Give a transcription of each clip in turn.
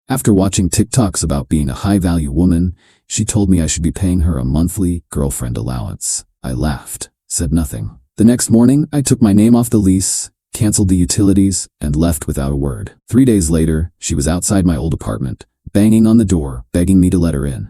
After watching TikToks about being a high-value woman, she told me I should be paying her a monthly girlfriend allowance. I laughed, said nothing. The next morning, I took my name off the lease, canceled the utilities, and left without a word. 3 days later, she was outside my old apartment, banging on the door, begging me to let her in.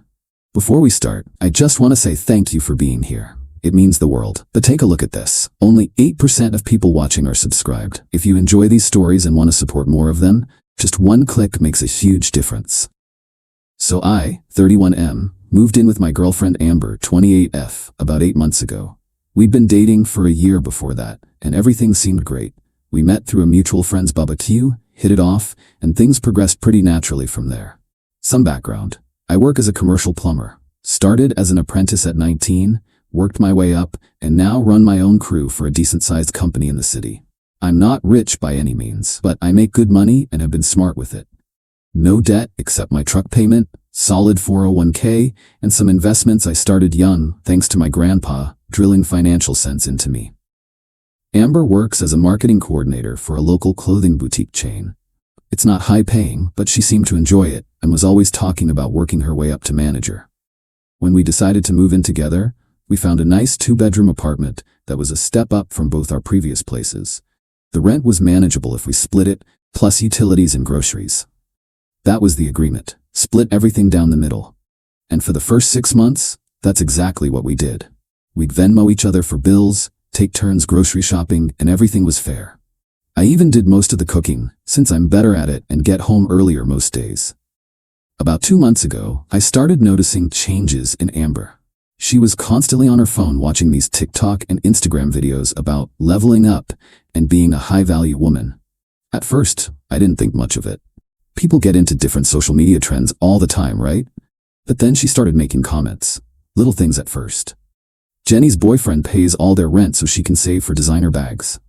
Before we start, I just want to say thank you for being here. It means the world. But take a look at this. Only 8% of people watching are subscribed. If you enjoy these stories and want to support more of them, just one click makes a huge difference. So I, 31M, moved in with my girlfriend Amber, 28F, about 8 months ago. We'd been dating for a year before that, and everything seemed great. We met through a mutual friend's barbecue, hit it off, and things progressed pretty naturally from there. Some background. I work as a commercial plumber. Started as an apprentice at 19, worked my way up, and now run my own crew for a decent-sized company in the city. I'm not rich by any means, but I make good money and have been smart with it. No debt except my truck payment, solid 401k, and some investments I started young thanks to my grandpa drilling financial sense into me. Amber works as a marketing coordinator for a local clothing boutique chain. It's not high-paying, but she seemed to enjoy it and was always talking about working her way up to manager. When we decided to move in together, we found a nice 2-bedroom apartment that was a step up from both our previous places. The rent was manageable if we split it, plus utilities and groceries. That was the agreement. Split everything down the middle. And for the first 6 months, that's exactly what we did. We'd Venmo each other for bills, take turns grocery shopping, and everything was fair. I even did most of the cooking, since I'm better at it and get home earlier most days. About 2 months ago, I started noticing changes in Amber. She was constantly on her phone watching these TikTok and Instagram videos about leveling up and being a high-value woman. At first, I didn't think much of it. People get into different social media trends all the time, right? But then she started making comments. Little things at first. Jenny's boyfriend pays all their rent so she can save for designer bags.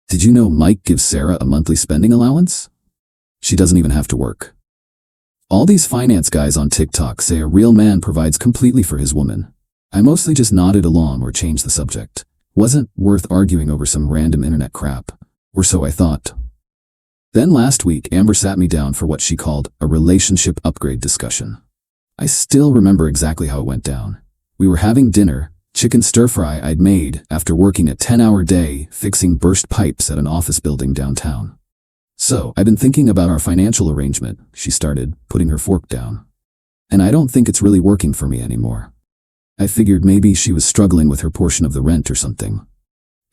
Did you know Mike gives Sarah a monthly spending allowance? She doesn't even have to work. All these finance guys on TikTok say a real man provides completely for his woman. I mostly just nodded along or changed the subject. Wasn't worth arguing over some random internet crap. Or so I thought. Then last week, Amber sat me down for what she called a relationship upgrade discussion. I still remember exactly how it went down. We were having dinner, chicken stir-fry I'd made after working a 10-hour day fixing burst pipes at an office building downtown. So, I've been thinking about our financial arrangement, she started, putting her fork down. And I don't think it's really working for me anymore. I figured maybe she was struggling with her portion of the rent or something.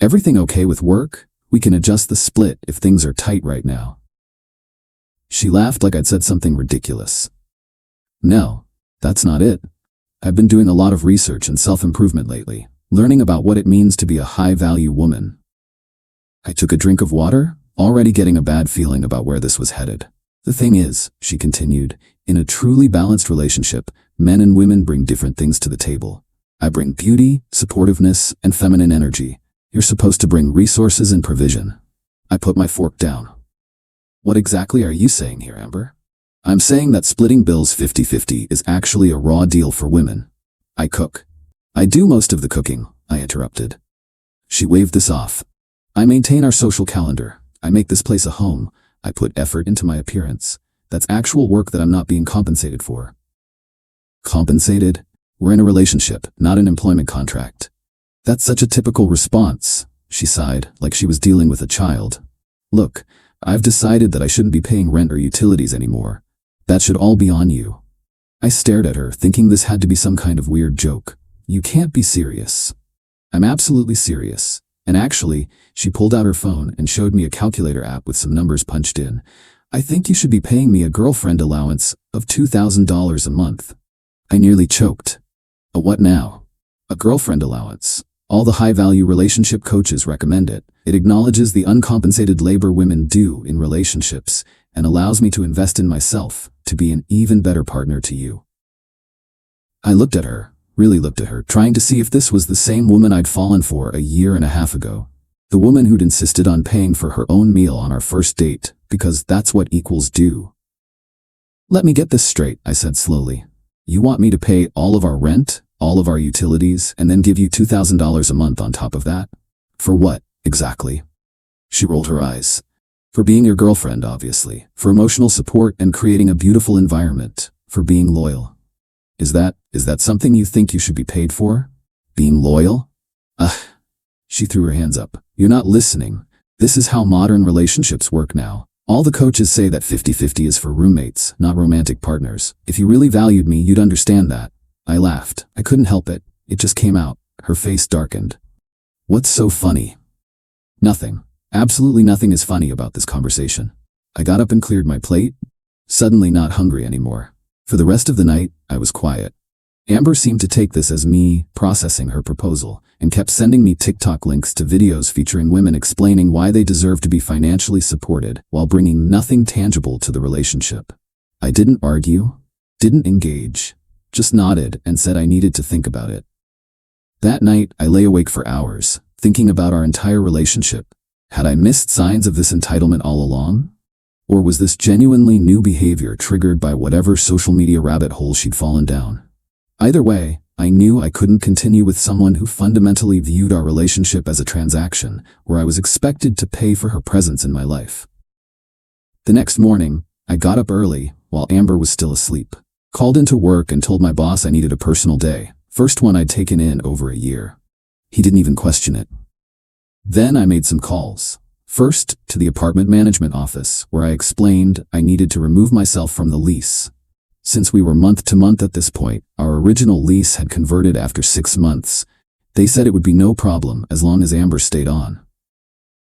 Everything okay with work? We can adjust the split if things are tight right now. She laughed like I'd said something ridiculous. No, that's not it. I've been doing a lot of research and self-improvement lately, learning about what it means to be a high-value woman. I took a drink of water, already getting a bad feeling about where this was headed. The thing is, she continued, in a truly balanced relationship, men and women bring different things to the table. I bring beauty, supportiveness, and feminine energy. You're supposed to bring resources and provision. I put my fork down. What exactly are you saying here, Amber? I'm saying that splitting bills 50-50 is actually a raw deal for women. I cook. I do most of the cooking, I interrupted. She waved this off. I maintain our social calendar. I make this place a home. I put effort into my appearance. That's actual work that I'm not being compensated for. Compensated? We're in a relationship, not an employment contract. That's such a typical response, she sighed, like she was dealing with a child. Look, I've decided that I shouldn't be paying rent or utilities anymore. That should all be on you. I stared at her, thinking this had to be some kind of weird joke. You can't be serious. I'm absolutely serious. And actually, she pulled out her phone and showed me a calculator app with some numbers punched in. I think you should be paying me a girlfriend allowance of $2,000 a month. I nearly choked. A what now? A girlfriend allowance. All the high-value relationship coaches recommend it. It acknowledges the uncompensated labor women do in relationships and allows me to invest in myself to be an even better partner to you. I looked at her, really looked at her, trying to see if this was the same woman I'd fallen for a year and a half ago. The woman who'd insisted on paying for her own meal on our first date, because that's what equals do. Let me get this straight, I said slowly. You want me to pay all of our rent, all of our utilities, and then give you $2,000 a month on top of that? For what, exactly? She rolled her eyes. For being your girlfriend, obviously. For emotional support and creating a beautiful environment. For being loyal. Is that something you think you should be paid for? Being loyal? Ugh. She threw her hands up. You're not listening. This is how modern relationships work now. All the coaches say that 50-50 is for roommates, not romantic partners. If you really valued me, you'd understand that. I laughed. I couldn't help it. It just came out. Her face darkened. What's so funny? Nothing. Absolutely nothing is funny about this conversation. I got up and cleared my plate. Suddenly not hungry anymore. For the rest of the night, I was quiet. Amber seemed to take this as me processing her proposal and kept sending me TikTok links to videos featuring women explaining why they deserve to be financially supported while bringing nothing tangible to the relationship. I didn't argue, didn't engage, just nodded and said I needed to think about it. That night, I lay awake for hours, thinking about our entire relationship. Had I missed signs of this entitlement all along? Or was this genuinely new behavior triggered by whatever social media rabbit hole she'd fallen down? Either way, I knew I couldn't continue with someone who fundamentally viewed our relationship as a transaction where I was expected to pay for her presence in my life. The next morning, I got up early while Amber was still asleep. Called into work and told my boss I needed a personal day, first one I'd taken in over a year. He didn't even question it. Then I made some calls. First, to the apartment management office, where I explained I needed to remove myself from the lease. Since we were month to month at this point, our original lease had converted after 6 months. They said it would be no problem as long as Amber stayed on.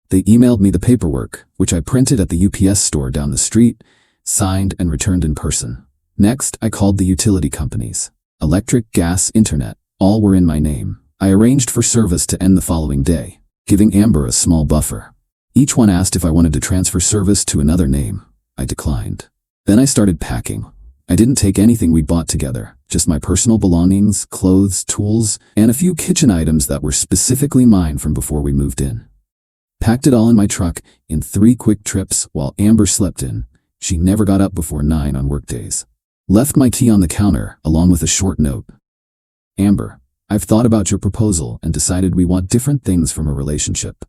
They emailed me the paperwork, which I printed at the UPS store down the street, signed and returned in person. Next, I called the utility companies. Electric, gas, internet, all were in my name. I arranged for service to end the following day, giving Amber a small buffer. Each one asked if I wanted to transfer service to another name. I declined. Then I started packing. I didn't take anything we bought together, just my personal belongings, clothes, tools, and a few kitchen items that were specifically mine from before we moved in. Packed it all in my truck in 3 quick trips while Amber slept in. She never got up before 9 on workdays. Left my key on the counter along with a short note. Amber, I've thought about your proposal and decided we want different things from a relationship.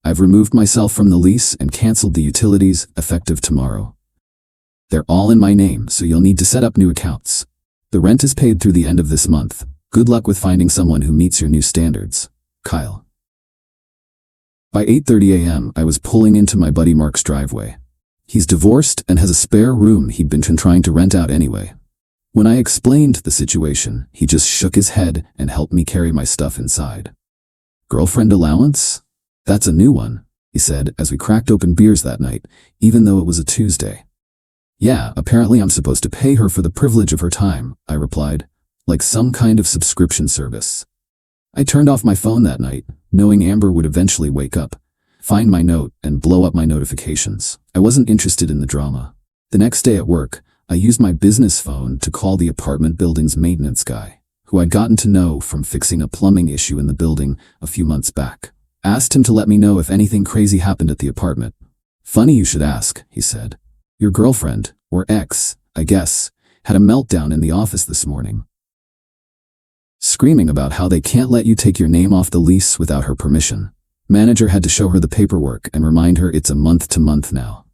I've removed myself from the lease and canceled the utilities effective tomorrow. They're all in my name, so you'll need to set up new accounts. The rent is paid through the end of this month. Good luck with finding someone who meets your new standards. Kyle. By 8:30 a.m., I was pulling into my buddy Mark's driveway. He's divorced and has a spare room he'd been trying to rent out anyway. When I explained the situation, he just shook his head and helped me carry my stuff inside. Girlfriend allowance? That's a new one, he said as we cracked open beers that night, even though it was a Tuesday. Yeah, apparently I'm supposed to pay her for the privilege of her time, I replied, like some kind of subscription service. I turned off my phone that night, knowing Amber would eventually wake up, find my note, and blow up my notifications. I wasn't interested in the drama. The next day at work, I used my business phone to call the apartment building's maintenance guy, who I'd gotten to know from fixing a plumbing issue in the building a few months back. Asked him to let me know if anything crazy happened at the apartment. Funny you should ask, he said. Your girlfriend, or ex, I guess, had a meltdown in the office this morning. Screaming about how they can't let you take your name off the lease without her permission. Manager had to show her the paperwork and remind her it's a month to month now.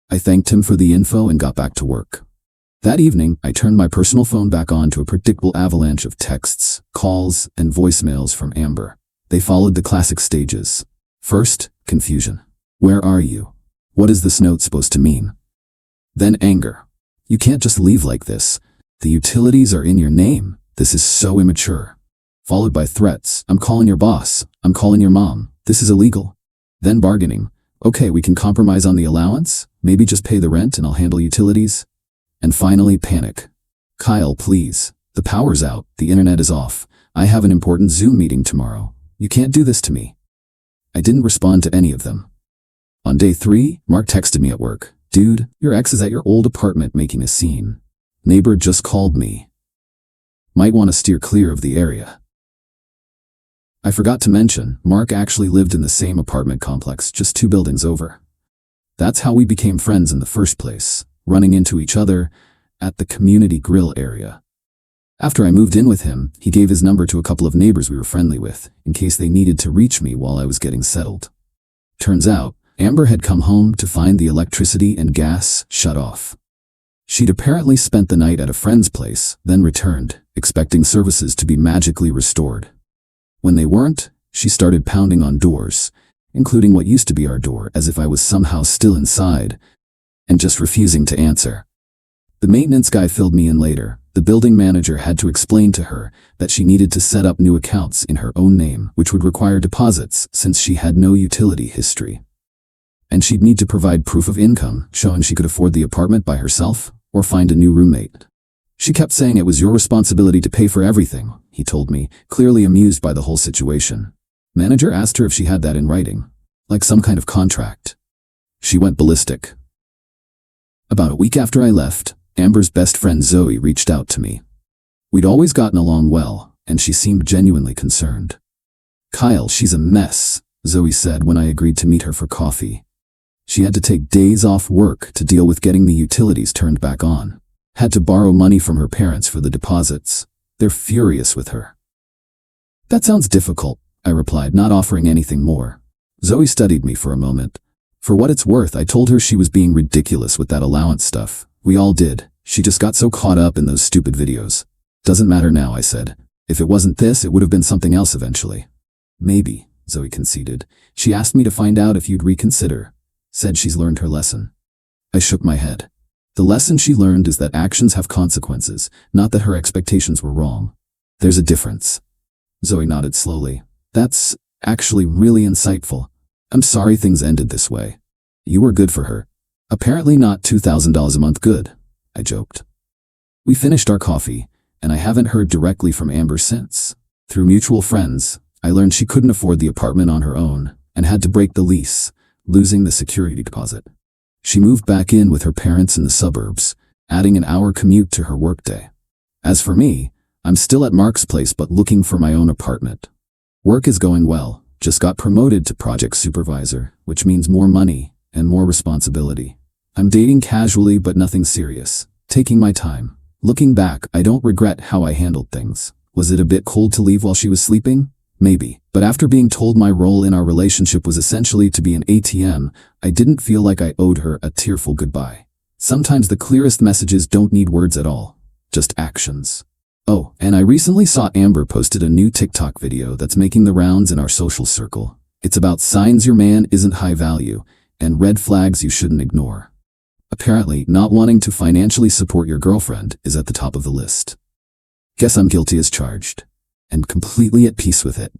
I thanked him for the info and got back to work. That evening, I turned my personal phone back on to a predictable avalanche of texts, calls, and voicemails from Amber. They followed the classic stages. First, confusion. Where are you? What is this note supposed to mean? Then anger. You can't just leave like this. The utilities are in your name. This is so immature. Followed by threats. I'm calling your boss. I'm calling your mom. This is illegal. Then bargaining. Okay, we can compromise on the allowance. Maybe just pay the rent and I'll handle utilities. And finally, panic. Kyle, please. The power's out. The internet is off. I have an important Zoom meeting tomorrow. You can't do this to me. I didn't respond to any of them. On day 3, Mark texted me at work. Dude, your ex is at your old apartment making a scene. Neighbor just called me. Might want to steer clear of the area. I forgot to mention, Mark actually lived in the same apartment complex just 2 buildings over. That's how we became friends in the first place, running into each other at the community grill area. After I moved in with him, he gave his number to a couple of neighbors we were friendly with, in case they needed to reach me while I was getting settled. Turns out, Amber had come home to find the electricity and gas shut off. She'd apparently spent the night at a friend's place, then returned, expecting services to be magically restored. When they weren't, she started pounding on doors, including what used to be our door, as if I was somehow still inside, and just refusing to answer. The maintenance guy filled me in later. The building manager had to explain to her that she needed to set up new accounts in her own name, which would require deposits since she had no utility history. And she'd need to provide proof of income, showing she could afford the apartment by herself or find a new roommate. She kept saying it was your responsibility to pay for everything, he told me, clearly amused by the whole situation. Manager asked her if she had that in writing, like some kind of contract. She went ballistic. About a week after I left, Amber's best friend Zoe reached out to me. We'd always gotten along well, and she seemed genuinely concerned. "Kyle, she's a mess," Zoe said when I agreed to meet her for coffee. She had to take days off work to deal with getting the utilities turned back on. Had to borrow money from her parents for the deposits. They're furious with her. "That sounds difficult," I replied, not offering anything more. Zoe studied me for a moment. For what it's worth, I told her she was being ridiculous with that allowance stuff. We all did. She just got so caught up in those stupid videos. "Doesn't matter now," I said. "If it wasn't this, it would have been something else eventually." "Maybe," Zoe conceded. "She asked me to find out if you'd reconsider. Said she's learned her lesson." I shook my head. The lesson she learned is that actions have consequences, not that her expectations were wrong. There's a difference. Zoe nodded slowly. "That's actually really insightful. I'm sorry things ended this way. You were good for her." "Apparently not $2,000 a month good," I joked. We finished our coffee, and I haven't heard directly from Amber since. Through mutual friends, I learned she couldn't afford the apartment on her own and had to break the lease, losing the security deposit. She moved back in with her parents in the suburbs, adding an hour commute to her workday. As for me, I'm still at Mark's place but looking for my own apartment. Work is going well, just got promoted to project supervisor, which means more money and more responsibility. I'm dating casually but nothing serious, taking my time. Looking back, I don't regret how I handled things. Was it a bit cold to leave while she was sleeping? Maybe. But after being told my role in our relationship was essentially to be an ATM, I didn't feel like I owed her a tearful goodbye. Sometimes the clearest messages don't need words at all, just actions. Oh, and I recently saw Amber posted a new TikTok video that's making the rounds in our social circle. It's about signs your man isn't high value and red flags you shouldn't ignore. Apparently, not wanting to financially support your girlfriend is at the top of the list. Guess I'm guilty as charged, and completely at peace with it.